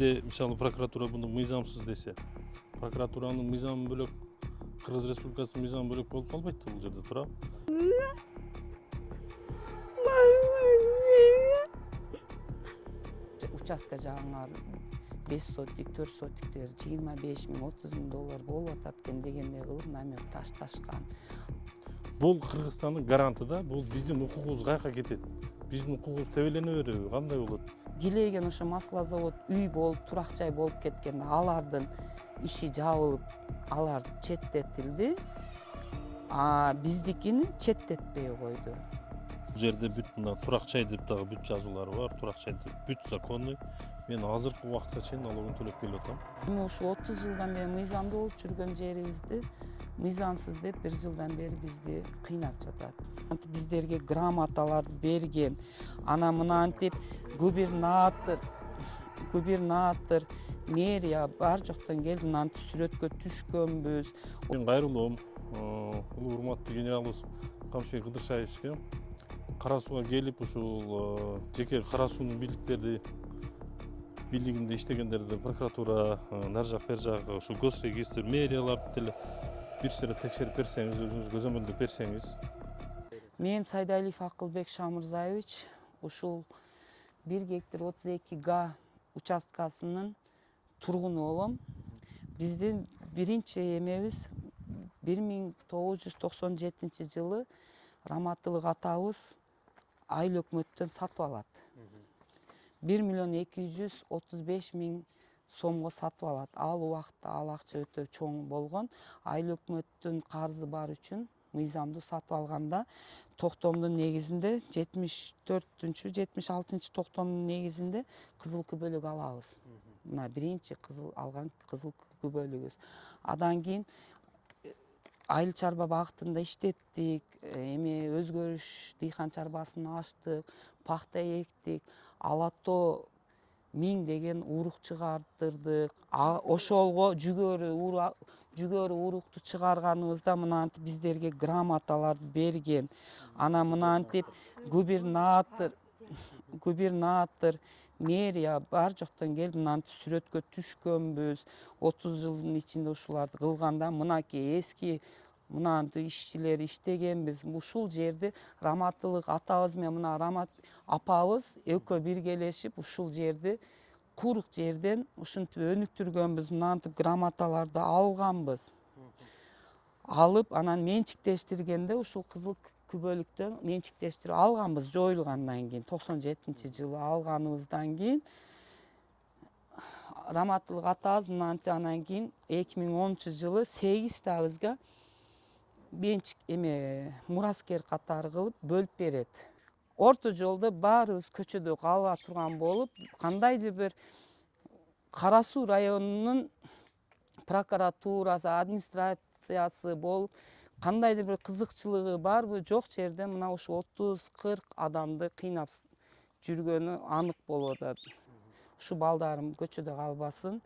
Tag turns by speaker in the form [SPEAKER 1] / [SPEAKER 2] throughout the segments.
[SPEAKER 1] бизде мисалы прокуратура муну мыйзамсыз десе, прокуратуранын мыйзамы бөлөк, Кыргыз Республикасынын мыйзамы бөлөк болуп калбайт да бул жерде, туурабы?
[SPEAKER 2] Участка жагыңар 5 сотик, 4 сотиктер 25 миң, 30 миң доллар болуп атат экен дегендей кылып намек ташташкан.
[SPEAKER 1] Бул Кыргызстандын гаранты да, бул биздин укугубуз каяка кетет? Биздин укугубуз тебелене береби? Кандай болот?
[SPEAKER 2] Дилеген ошо масла завод үй болуп, турак жай болуп кеткенде алардын иши жабылып, алар четтетилди. А биздикини четтетпей койду.
[SPEAKER 1] Бул жерде бүт мына турак жай деп дагы бүт жазуулары бар. Турак жай деп бүт законный. Мен азыркы убакытка чейин налогун төлөп келип атам.
[SPEAKER 2] Эми ушу 30 жылдан бери мыйзамдуу болуп жүргөн жерибизди мыйзамсыз деп 1 жылдан бери бизди кыйнап жатат. Биздерге грамоталар берген. Ана мынантип губернатор, мэрия бар жоктон келип мынантип сүрөткө түшкөнбүз.
[SPEAKER 1] Мен кайрылуум улуу урматтуу генералыбыз Камшыбек Кыдыршаевичке Кара Сууга келип ушул жеке Кара Суунун бийлигинде иштегендерди прокуратура нар жак бер жак ушул госрегистр, мэрияларды деле бир сыйра текшерип берсеңиз, өзүңүз көзөмөлдөп берсеңиз.
[SPEAKER 2] Мен Сайдалиев Акылбек Шамырзаевич ушул 1 гектар 32 га участкасынын тургуну болом. Биздин биринчи эмебиз 1997 жылы Раматылык атабыз айыл өкмөттөн сатып алат. 1 миллион 235 миң сомго сатып алат. Ал убакта ал акча өтө чоң болгон. Айыл өкмөттүн карзы бар үчүн мыйзамдуу сатып алганда токтомдун негизинде 74-76 токтомдун негизинде кызыл күбөлүк алабыз. Мына биринчи кызыл алган кызыл күбөлүгүбүз. Адан кийин айыл чарба багытында иштеттик, эми өзгөрүш дыйкан чарбасын ачтык, пахта эктик, алато 1000 деген урук чыгартырдык. Ошолго жүгөрү урукту чыгарганыбызда мынантип биздерге грамоталар берген. Ана мынантип губернатор, мэрия бар жоктон келип мынантип сүрөткө түшкөнбүз. 30 жылдын ичинде ушуларды кылганда мынакей эски мынантип ишчилер иштегенбиз. Ушул жерди Раматылык атабыз менен мына Рамат апабыз экөө биргелешип ушул жерди курук жерден ушинтип өнүктүргөнбүз. Мынантип грамоталарды алганбыз. Алып анан менчиктештиргенде ушул кызыл күбөлүктөн менчиктештирип алганбыз жоюлгандан кийин 97-жылы алганыбыздан кийин Раматылык атабыз мынантип анан кийин 2010-жылы 8 та бизге менчик мураскер катары кылып бөлүп берет. Орто жолдо баарыбыз көчөдө кала турган болуп, кандайдыр бир Кара Суу районунун прокуратурасы, администрациясы болуп, кандайдыр бир кызыкчылыгы барбы жок жерден мына ушу 30-40 адамды кыйнап жүргөнү анык болуп атат. Ушу балдарым көчөдө калбасын.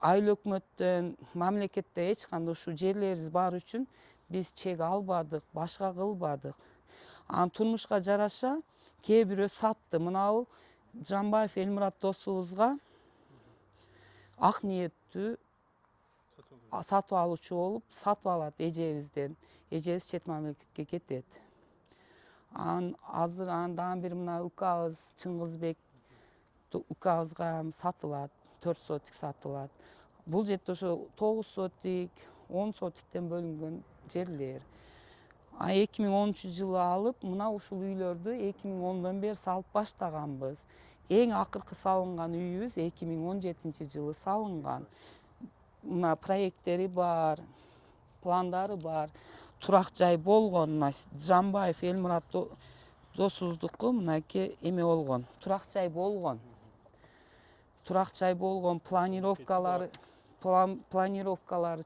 [SPEAKER 2] Айыл өкмөттөн, мамлекеттен эч кандай ушу жерлерибиз бар үчүн биз чек албадык, башка кылбадык. Анан турмушка жараша кээ бирөө сатты. Мынабул Жамбаев Элмурат досубузга ак ниеттүү сатып алуучу болуп сатып алат эжебизден. Эжебиз чет мамлекетке кетет. Азыр дагы бир мына укабыз Чыңгызбек укабызга сатылат, 4 сотик сатылат. Бул жерде ошо 9 сотик, 10 сотиктен бөлүнгөн жерлер. 2013-жылы алып, мына ушул үйлөрдү 2010-дон бери салып баштаганбыз. Эң акыркы салынган үйүбүз 2017-жылы салынган. Мына проекттери бар, пландары бар. Турак жай болгон. Мына Жамбаев Элмурат досубуздуку мынакей эме болгон. Турак жай болгон. Планировкалары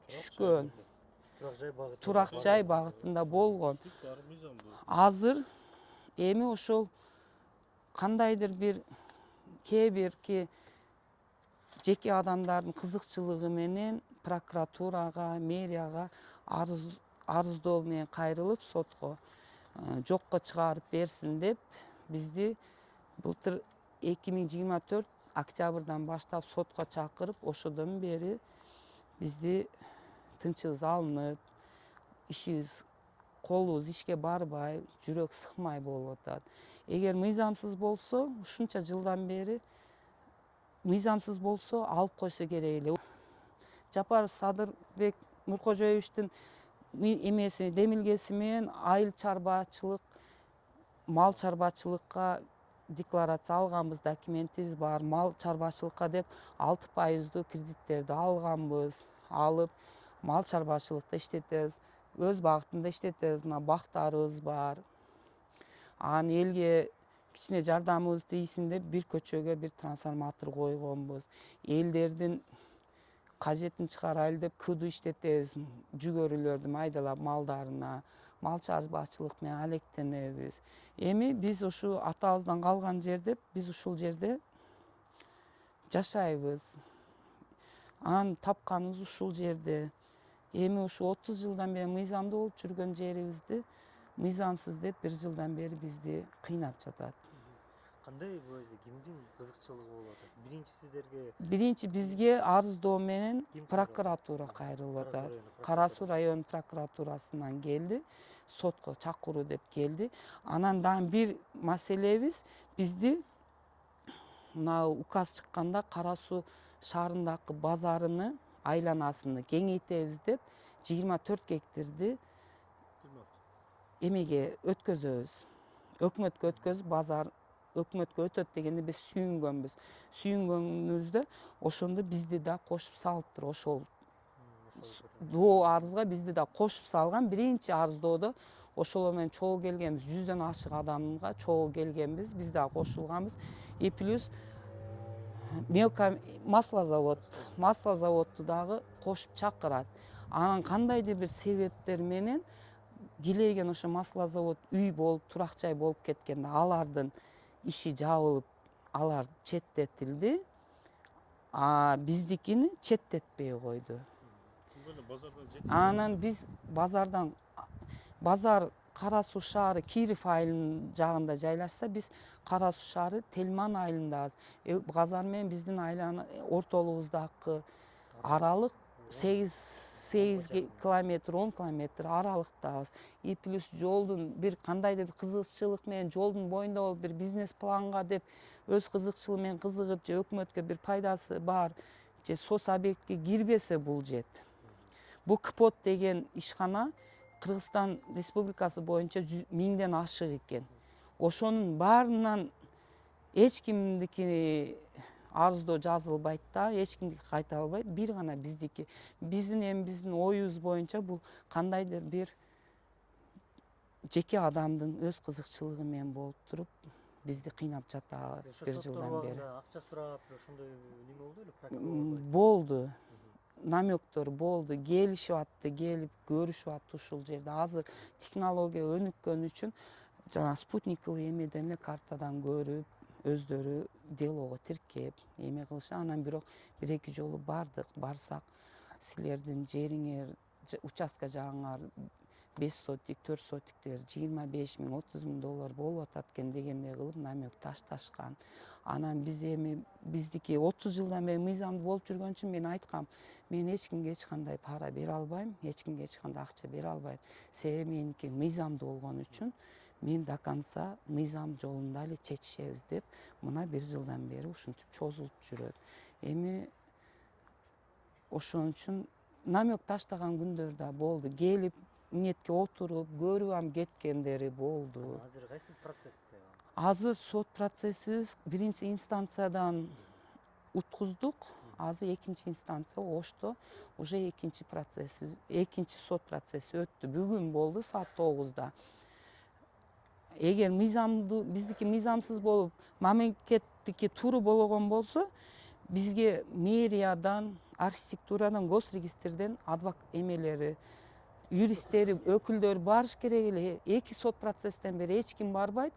[SPEAKER 2] түшкөн. Турак жай багытында болгон. Азыр эми ошол кандайдыр бир кээ бирки жеке адамдардын кызыкчылыгы менен прокуратурага, мэрияга арыздоо менен кайрылып сотко жокко чыгарып берсин деп бизди былтыр 2024 октябрдан баштап сотко чакырып, ошодон бери бизди тынчыбыз алынып, ишибиз колубуз ишке барбай, жүрөк сыкмай болуп атат. Эгер мыйзамсыз болсо, ушунча жылдан бери мыйзамсыз болсо алып койсо керек эле. Жапаров Садырбек Нуркожоевичтин эмеси демилгеси менен айыл чарбачылык, мал чарбачылыкка декларация алганбыз, документибиз бар. Мал чарбачылыкка деп 6% кредиттерди алганбыз. Алып мал чарбачылыкта иштетебиз, өз багытында иштетебиз, мына бактарыбыз бар. Анан элге кичине жардамыбыз тийсин деп бир көчөгө бир трансформатор койгонбуз. Элдердин кажетин чыгарайлы деп кыду иштетебиз, жүгөрүлөрдү майдалап малдарына, мал чарбачылык менен алектенебиз. Эми биз ушу атабыздан калган жер деп биз ушул жерде жашайбыз. Анан тапканыбыз ушул жерде. Эми ушу 30 жылдан бери мыйзамдуу болуп жүргөн жерибизди мыйзамсыз деп 1 жылдан бери бизди кыйнап жатат.
[SPEAKER 3] Кандай бул жерде кимдин кызыкчылыгы болуп атат? Биринчи сиздерге
[SPEAKER 2] Биринчи бизге арыздоо менен
[SPEAKER 3] ким
[SPEAKER 2] прокуратура кайрылып атат. Кара Суу район прокуратурасынан келди, сотко чакыруу деп келди. Анан дагы бир маселебиз, бизди мына указ чыкканда Кара Суу шаарындагы базарыны айланасыны кеңейтебиз деп 24 гектарди эмеге өткөзөбүз. Өкмөткө өткөзүп, базар өкмөткө өтөт дегенде биз сүйүнгөнбүз. Сүйүнгөнүбүздө ошондо бизди да кошуп салыптыр. Ошол доо арызга бизди да кошуп салган. Биринчи арыздоодо ошолор менен чогуу келгенбиз. 100дөн ашык адамга чогуу келгенбиз. Биз да кошулганбыз. И плюс масло заводду дагы кошуп чакырат. Анан кандайдыр бир себептер менен килейген ошо масло завод үй болуп, турак жай болуп кеткенде алардын иши жабылып, алар четтетилди. А биздикини четтетпей койду. Анан биз базар Кара Суу шаары Киров айылынын жагында жайлашса, биз Кара Суу шаары Тельман айылындабыз. Базар менен биздин айлана ортолугубуздагы аралык 8 километр, 10 километр аралыктабыз. И плюс жолдун бир кандайдыр бир кызыкчылык менен жолдун боюнда болуп бир бизнес планга деп өз кызыкчылыгы менен кызыгып же өкмөткө бир пайдасы бар же сос объектке кирбесе бул жет. Бул КПОТ деген ишкана Кыргызстан Республикасы боюнча 1000ден ашык экен. Ошонун баарынан эч кимдики арыздоо жазылбайт да, эч кимдики кайталбайт, бир гана биздики. Биздин оюбуз боюнча бул кандайдыр бир жеке адамдын өз кызыкчылыгы менен болуп туруп, бизди кыйнап жатат 1 жылдан бери.
[SPEAKER 3] Акча сурап, ошондой неме болду беле?
[SPEAKER 2] Болду. Намектор болду, келишип атты, келип көрүшүп атты ушул жерде. Азыр технология өнүккөн үчүн жана спутниковый эмеден эле картадан көрүп, өздөрү делого тиркеп эме кылышат. Анан бирок 1-2 жолу барсак, силердин жериңер, участка жагыңар 5 сотик, 4 сотиктер 25 миң, 30 миң доллар болуп атат экен дегендей кылып намек ташташкан. Анан биз эми биздики 30 жылдан бери мыйзамдуу болуп жүргөн үчүн мен айткам, мен эч кимге эч кандай пара бере албайм, эч кимге эч кандай акча бере албайм. Себеби меники мыйзамдуу болгон үчүн мен до конца мыйзам жолунда эле чечишебиз деп мына 1 жылдан бери ушинтип чозулуп жүрөт. Эми ошон үчүн намек таштаган күндөр да болду. Келип ниетке отуруп, көрүп ам кеткендери болду.
[SPEAKER 3] Азыр кайсы процессте?
[SPEAKER 2] Азыр сот процессибиз биринчи инстанциядан уткуздук. Азыр экинчи инстанция Ошто уже экинчи сот процесси өттү. Бүгүн болду саат 9-да. Эгер биздики мыйзамсыз болуп, мамлекеттики туура болгон болсо, бизге мэриядан, архитектурадан, госрегистрден эмелери, юристтери, өкүлдөр барыш керек эле. 2 сот процесстен бери эч ким барбайт.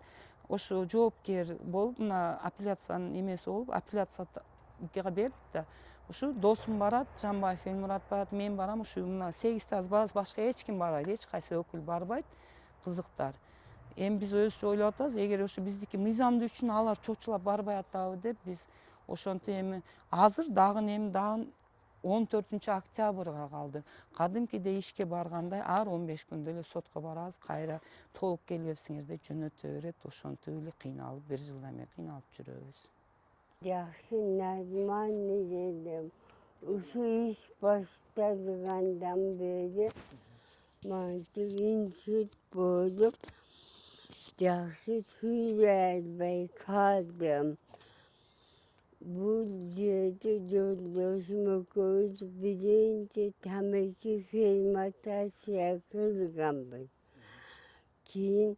[SPEAKER 2] Ошо жоопкер болуп, мына апелляциянын эмеси болуп, апелляцияга бердик да. Ушу досум барат, Жамбаев Элмурат барат, мен барам, ушу мына 8 таз барабыз, башка эч ким барбайт, эч кайсы өкүл барбайт. Кызыктар. Эми биз өзүчө ойлоп атабыз, эгер ушу биздики мыйзамдуу үчүн алар чочулап барбай атабы деп биз ошентип эми азыр дагы 14 октябрга калды. Кадимкидей ишке баргандай ар 15 күндө эле сотко барабыз, кайра толук келбепсиңер деп жөнөтө берет. Ошентип эле кыйналып, 1 жылдан бери кыйналып жүрөбүз.
[SPEAKER 4] Жақсы нормальный едім. Ушул иш башталгандан бери мантип инсульт болуп, жақсы сүйлөй албай калдым. Бул жерде жолдошум экөөбүз биринчи тамеки ферментация кылганбыз. Кийин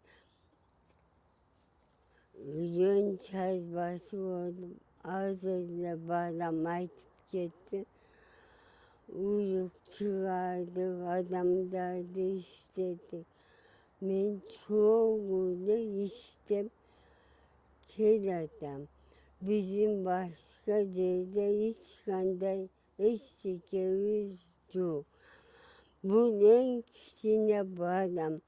[SPEAKER 4] үйдөн чайбасы болуп, азыр эле балам айтып кетти. Уюк чыгардык, адамдарды иштетик. Мен чогуу эле иштеп келатам. Биздин башка жерде эч кандай эчтекебиз жок. Бул эң кичине балам.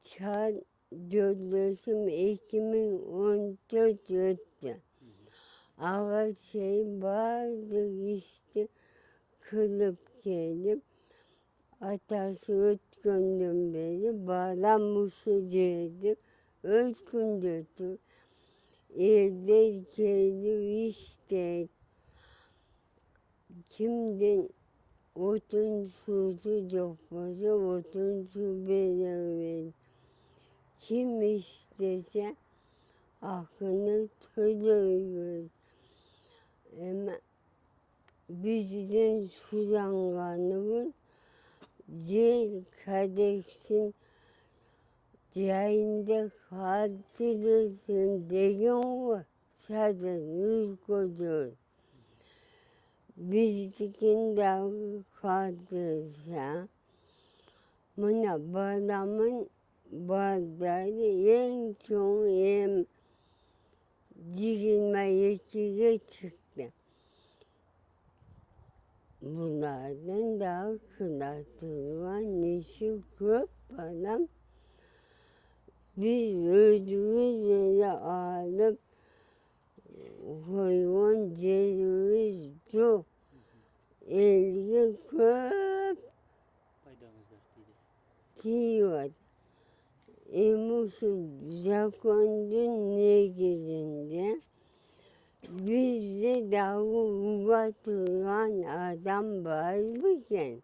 [SPEAKER 4] Чан жолдошум 2014 өттү. Ага чейин баардык ишти кылып келип, атасы өткөндөн бери балам ушул жерде өткүндөтүп, элдер келип иштейт. Кимдин отун суусу жок болсо отун суу беребиз. Kim istese hakkını төлөйбүз. Эми биздин суранганыбыз жер кодексин жайында калтырылсын деген го сазыр өлкөдө. Биздикин дагы калтырса, мына баламын балдары эң чоң эм 22-ге чыкты. Булардын дагы кыла турган иши көп балам. Биз өзүбүз эле алып койгон жерибиз жок. Элге көп тийип атат. Эми ушул закондун негизинде бизде дагы уга турган адам бар бекен?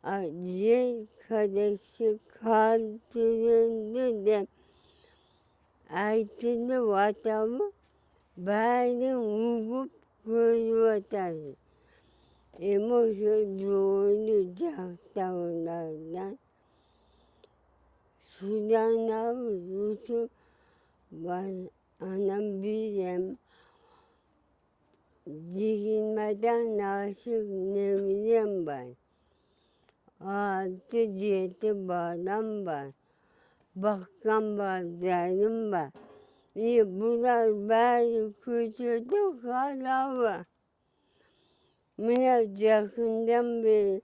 [SPEAKER 4] Жер кодекси калтырылды деп айтылып атабы? Баарын угуп көрүп атабыз. Эми ошо жоону жактагылардан суданабыз ушул анан биз эми 20 ашык немерем бар. 6-7 балам бар. Баккан балдарым бар. Булар баары көчөдө калабы? Мына жакындан бери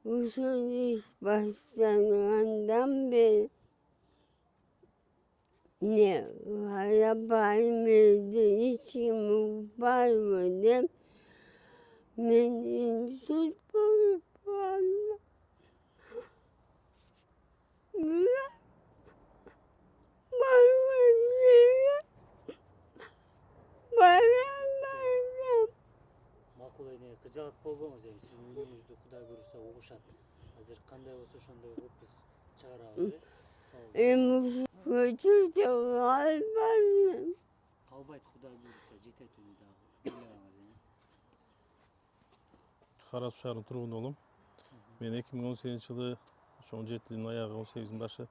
[SPEAKER 4] ушул иш башталгандан бери не карапайым элди эч ким укпайбы деп мен инсульт болуп калдым. Барган жерге бара алмайм.
[SPEAKER 3] Макул эне кыжаат болбоңуз, эми сиздин үнүңүздү Кудай буйруса угушат. Азыр кандай болсо ошондой кылып биз чыгарабыз.
[SPEAKER 4] Эми ушул көчөдө калбайм.
[SPEAKER 3] Калбайт, Кудай буйруса жетет үнү дагы. Ойлоңуз.
[SPEAKER 1] Кара Суу шаарынын тургуну болом. Мен 2018-жылы 17-ин аягы 18-ин башы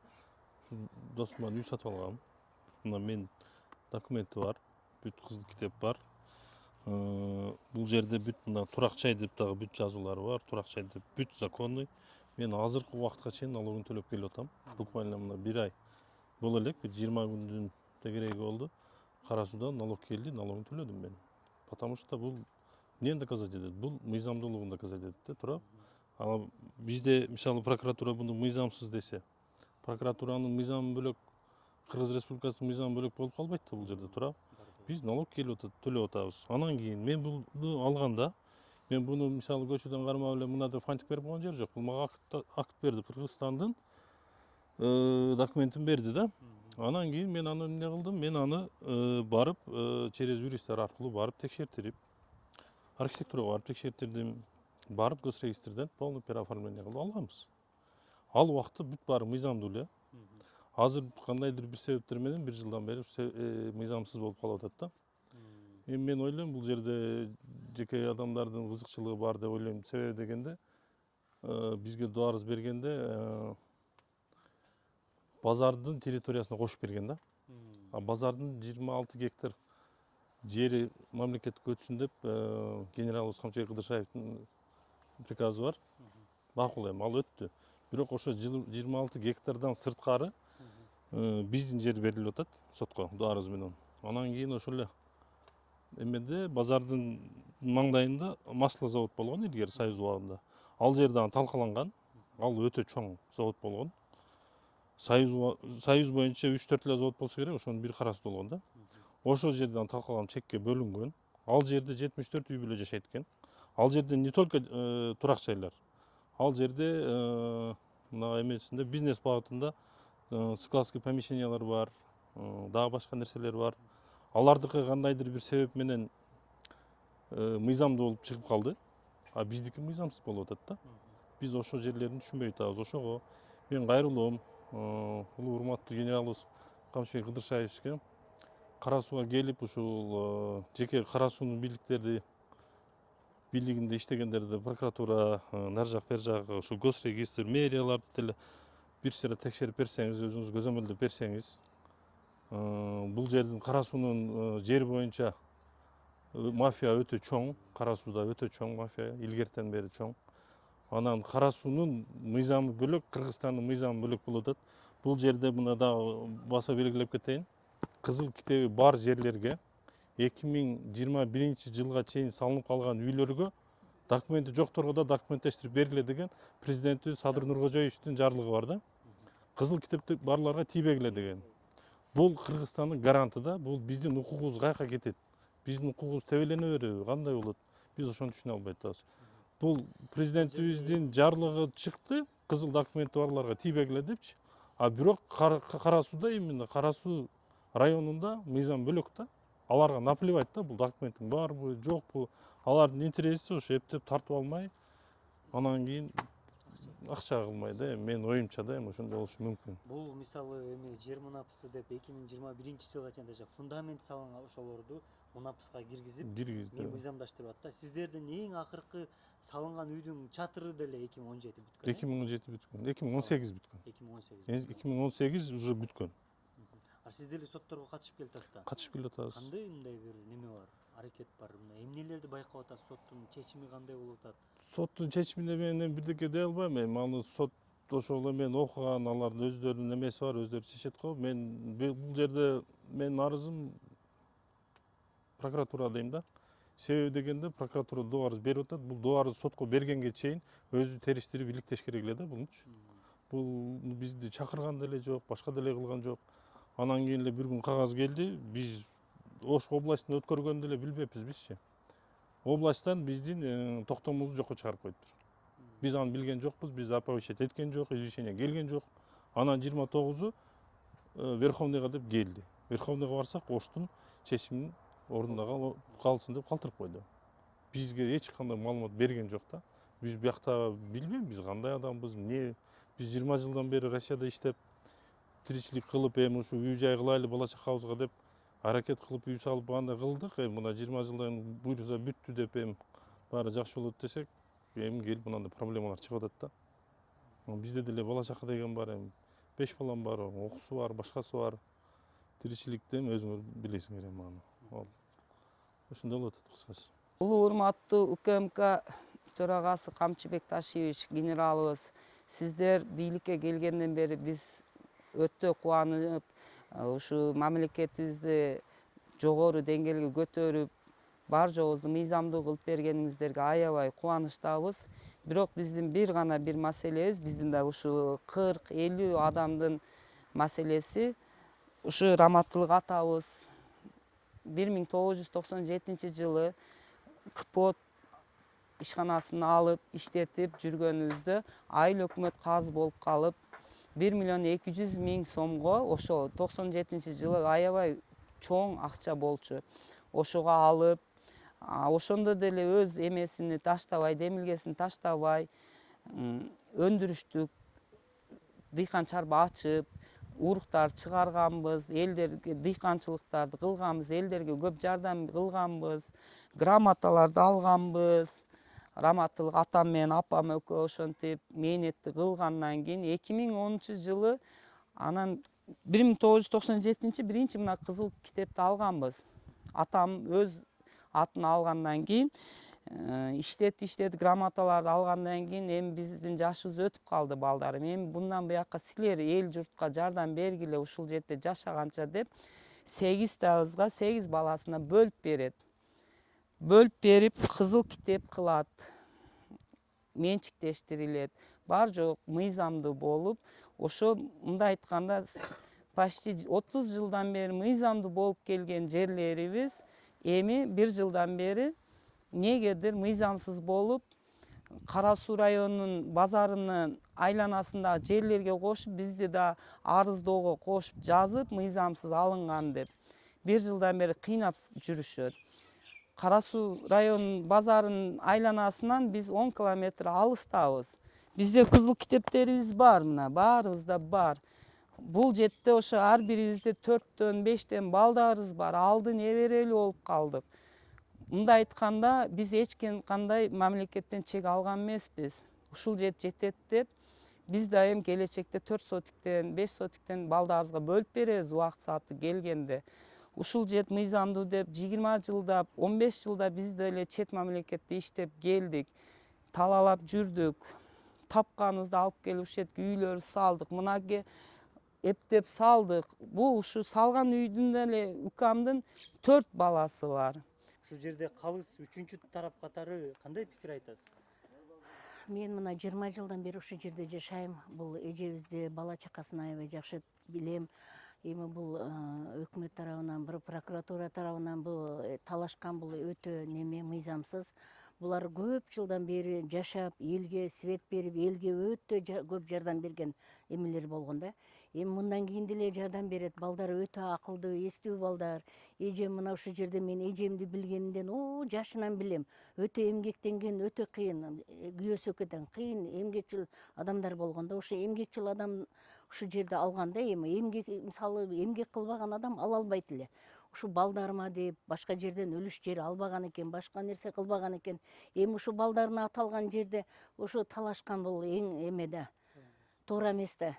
[SPEAKER 1] досумдан үй сатып алгам. Мына мен документи бар, бүт кызыл китеп бар. Бул жерде бүт мына турак жай деп дагы бүт жазуулары бар. Турак жай деп бүт законный. Мен азыркы убакытка чейин налогун төлөп келип атам. Буквально мына 1 ай боло элек, 20 күндүн тегереги болду. Кара Суудан налог келди, налогун төлөдүм мен. Потому что бул эмнени доказать этет? Бул мыйзамдуулугун доказать этет да, туура? Ала бизде мисалы прокуратура буну мыйзамсыз десе, прокуратуранын мыйзамы бөлөк, Кыргыз Республикасынын мыйзамы бөлөк болуп калбайт да бул жерде, туура? Биз налог төлөп атабыз. Анан кийин мен буну алганда, мен буну мисалы көчөдөн кармап эле мына деп фантик берип койгон жер жок. Бул мага акт берди, Кыргызстандын документин берди да. Анан кийин мен аны эмне кылдым? Мен аны барып через юристтер аркылуу барып текшертирип, архитектурага барып текшертирдим. Барып госрегистрден полный переоформление кылып алганбыз. Ал убакта бүт баары мыйзамдуу эле. Азыр кандайдыр бир себептер менен 1 жылдан бери мыйзамсыз болуп калып атат да. Эми мен ойлойм бул жерде жеке адамдардын кызыкчылыгы бар деп ойлойм. Себеби дегенде бизге доо арыз бергенде базардын территориясына кошуп берген да. А базардын 26 гектар жери мамлекетке өтсүн деп генералыбыз Камчыбек Кыдыршаевдин приказы бар. Макул эми ал өттү. Бирок ошо 26 гектардан сырткары биздин жер берилип атат сотко доо арыз менен. Анан кийин ошол эле эмеде базардын маңдайында масло завод болгон илгери Союз убагында. Ал жер дагы талкаланган. Ал өтө чоң завод болгон. Союз боюнча 3-4 эле завод болсо керек, ошонун бир карасы болгон да. Ошол жерден талкаланып чекке бөлүнгөн. Ал жерде 74 үй бүлө жашайт экен. Ал жерде не только турак жайлар. Ал жерде мына эмесинде бизнес багытында складский помещениялар бар, дагы башка нерселер бар. Алардыкы кандайдыр бир себеп менен мыйзамдуу болуп чыгып калды. А биздики мыйзамсыз болуп атат да. Биз ошол жерлерин түшүнбөй атабыз. Ошого мен кайрылуум улуу урматтуу генералыбыз Камчыбек Кыдыршаевичке Кара Сууга келип ушул жеке Кара Суунун бийлигинде иштегендерди прокуратура, нар жак бер жак, ушул госрегистр, мэрияларды деле бир сыйра текшерип берсеңиз, өзүңүз көзөмөлдөп берсеңиз, бул жердин Кара Суунун жери боюнча мафия өтө чоң, Кара Сууда өтө чоң мафия, илгертен бери чоң. Анан Кара Суунун мыйзамы бөлөк, Кыргызстандын мыйзамы бөлөк болуп атат. Бул жерде мына дагы баса белгилеп кетейин. Кызыл китеби бар жерлерге 2021 жылга чейин салынып калган үйлөргө документи жокторго да документтештирип бергиле деген президентибиз Садыр Нуркожоевичтин жарлыгы бар да. Кызыл китепти барларга тийбегиле деген. Бул Кыргызстандын гаранты да, бул биздин укугубуз каяка кетет? Биздин укугубуз тебелене береби? Кандай болот? Биз ошону түшүнө албай атабыз. Бул президентибиздин жарлыгы чыкты, кызыл документи барларга тийбегиле депчи. А бирок Кара Сууда именно Кара Суу районунда мыйзам бөлөк да. Аларга наплевать да, бул документтин барбы, жокпу. Алардын интереси ошо эптеп тартып алмай, анан кийин акча кылмай да, мен оюмча да, ошондой болушу мүмкүн.
[SPEAKER 3] Бул мисалы эми жер мунапысы деп 2021 жылга чейин даже фундамент салынган ошолорду мунапыска киргизип
[SPEAKER 1] Киргизди.
[SPEAKER 3] мыйзамдаштырып атты. Сиздердин эң акыркы салынган үйдүн чатыры деле 2017 бүткөн.
[SPEAKER 1] 2017 бүткөн, 2018 бүткөн.
[SPEAKER 3] 2018.
[SPEAKER 1] 2018 уже бүткөн.
[SPEAKER 3] А сиз деле сотторго катышып келатасыздар.
[SPEAKER 1] Катышып келе атабыз.
[SPEAKER 3] Кандай мындай бир неме бар? Аракет бар. Эмнелерди байкап атасыз? Соттун чечими кандай болуп атат?
[SPEAKER 1] Соттун чечимине мен бирдеке дей албайм. Эми аны сот ошол эле мен окуган, алардын өздөрүнүн эмеси бар, өздөрү чечет го. Мен бул жерде менин арызым прокуратура дейм да. Себеби дегенде прокуратура доо арыз берип атат. Бул доо арыз сотко бергенге чейин өзү териштирип иликтеш керек эле да булнучу. Бул бизди чакырган деле жок, башка деле кылган жок. Анан кийин эле бир күн кагаз келди. Биз Ош областын өткөргөнүн деле билбеппиз бизчи. Областтан биздин токтомубузду жокко чыгарып коюптур. Биз аны билген жокпуз, биз оповещать эткен жок, извещение келген жок. Анан 29-у Верховныйга деп келди. Верховныйга барсак, Оштун чечимин орунда калсын деп калтырып койду. Бизге эч кандай маалымат берген жок да. Биз биякта билбейм, биз кандай адамбыз, эмне. Биз 20 жылдан бери Россияда иштеп, тиричилик кылып, эми ушу үй жай кылайлы бала чакабызга деп аракет кылып үй салып андай кылдык. Эми мына 20 жылдан буйруса бүттү деп эми баары жакшы болот десек, эми келип мындай проблемалар чыгып атат да. Бизде деле бала чака деген бар, эми 5 балам бар, окуусу бар, башкасы бар. Тиричиликти эми өзүңөр билесиңер эми аны. Ошондой болуп атат кыскасы.
[SPEAKER 2] Улуу урматтуу УКМК төрагасы Камчыбек Ташиевич генералыбыз, сиздер бийликке келгенден бери биз өтө кубанып, ушу мамлекетибизди жогору деңгээлге көтөрүп, бар жообузду мыйзамдуу кылып бергениңиздерге аябай кубанычтабыз. Бирок биздин бир маселебиз, биздин да ушу 40-50 адамдын маселеси, ушу Раматылык атабыз 1997 КПО ишканасына алып иштетип жүргөнүбүздө айыл өкмөт казы болуп калып 1.200.000 сомго ошо 97 аябай чоң акча болчу. Ошого алып, ошондо деле өз эмесини таштабай, демилгесин таштабай, өндүрүштүк дыйкан чарба ачып, уруктар чыгарганбыз, элдерге дыйканчылыктарды кылганбыз, элдерге көп жардам кылганбыз, грамоталарды алганбыз. Раматтылык атам менен апам экөө ошентип мээнетти кылгандан кийин 2010 анан 1997 биринчи мына кызыл китепти алганбыз. Атам өз атын алгандан кийин иштет грамоталарды алгандан кийин эми биздин жашыбыз өтүп калды балдарым. Эми bundan буяка силер эл журтка жардам бергиле ушул жерде жашаганча деп 8 табызга 8 баласына бөлүп берет. Бөлүп берип кызыл китеп кылат. Менчиктештирилет. Бар жок мыйзамдуу болуп, ошо мындай айтканда почти 30 жылдан бери мыйзамдуу болуп келген жерлерибиз эми 1 жылдан бери негедир мыйзамсыз болуп, Кара Суу районунун базарынын айланасындагы жерлерге кошуп, бизди да арыздоого кошуп жазып, мыйзамсыз алынган деп 1 жылдан бери кыйнап жүрүшөт. Кара Суу районунун базарынын айланасынан биз 10 километр алыстабыз. Бизде кызыл китептерибиз бар, мына баарыбызда бар. Бул жетте ошо ар бирибизде 4төн 5тен балдарыбыз бар. Алды неберелүү болуп калдык. Мындай айтканда биз эч кандай мамлекеттен чек алган эмеспиз. Ушул жет жетет деп биз да эми келечекте 4 сотиктен 5 сотиктен балдарыбызга бөлүп беребиз убакыт сааты келгенде. Ушул жет мыйзамдуу деп 20 жылда 15 жылда биз деле чет мамлекетте иштеп келдик. Талалап жүрдүк. Тапканыбызды алып келип ушул жерге үйлөр салдык. Мынаке эптеп салдык. Бул ушу салган үйдүн деле укамдын 4 баласы бар.
[SPEAKER 3] Ушул жерде калыс үчүнчү тарап катары кандай пикир айтасыз?
[SPEAKER 5] Мен мына 20 жылдан бери ушул жерде жашайм. Бул эжебизди, бала чакасын аябай жакшы билем. Эми бул өкмөт тарабынан, бир прокуратура тарабынан бул талашкан, бул өтө неме мыйзамсыз. Булар көп жылдан бери жашап, элге свет берип, элге өтө көп жардам берген эмелер болгон да. Эми мындан кийин деле жардам берет. Балдар өтө акылдуу, эстүү балдар. Эжем мына ушул жерде мен эжемди билгенден, жашынан билем. Өтө эмгектенген, өтө кыйын. Күйөөсү экөөдөн кыйын, эмгекчил адамдар болгон да. Ошо эмгекчил адам ушул жерде алганда эми эмгек, мисалы эмгек кылбаган адам ала албайт эле. Ушу балдарыма деп башка жерден үлүш жер албаган экен, башка нерсе кылбаган экен. Эми ушу балдарына аталган жерде ошо талашкан бул эң эмеде. Туура эмес да.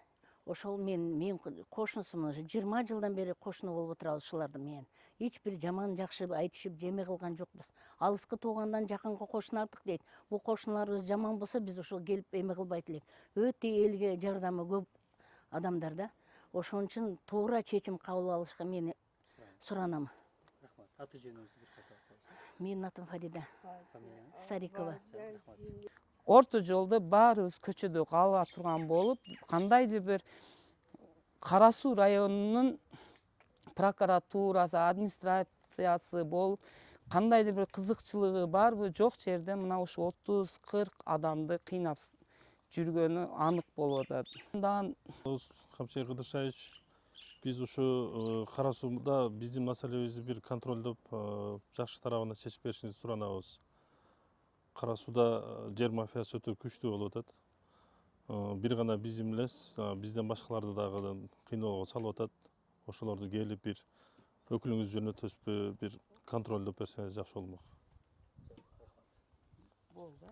[SPEAKER 5] Ошол мен кошунусумун, 20 жылдан бери кошуну болуп отурабыз ушуларды менен. Эч бир жаман жакшы айтышып жеме кылган жокпуз. Алыскы туугандан жакынкы кошуну артык дейт. Бул кошуналарыбыз жаман болсо биз ушул келип эме кылбайт элек. Өтө элге жардамы көп адамдар да. Ошон үчүн туура чечим кабыл алышка мен суранам.
[SPEAKER 3] Рахмат. Аты жөнүңүздү бир ката коесуз.
[SPEAKER 5] Менин атым Фарида
[SPEAKER 3] Фамилияңыз?
[SPEAKER 5] Сарикова.
[SPEAKER 3] Рахмат.
[SPEAKER 2] Орто жолдо баарыбыз көчөдө кала турган болуп, кандайдыр бир Кара Суу районунун прокуратурасы, администрациясы болуп, кандайдыр бир кызыкчылыгы барбы, жок жерде мына ушу 30-40 адамды кыйнап жүргөнү анык болуп атат. Андан
[SPEAKER 1] Камчей Кыдыршаевич, биз ушу Кара Сууда биздин маселебизди бир контролдоп, жакшы тарабына чечип беришиңизди суранабыз. Кара Сууда жер мафиясы өтө күчтүү болуп атат. Бир гана биз эмес, бизден башкаларды дагы кыйноого салып атат. Ошолорду келип бир өкүлүңүз жөнөтөсүзбү, бир контролдоп берсеңиз жакшы болмок.
[SPEAKER 2] болду.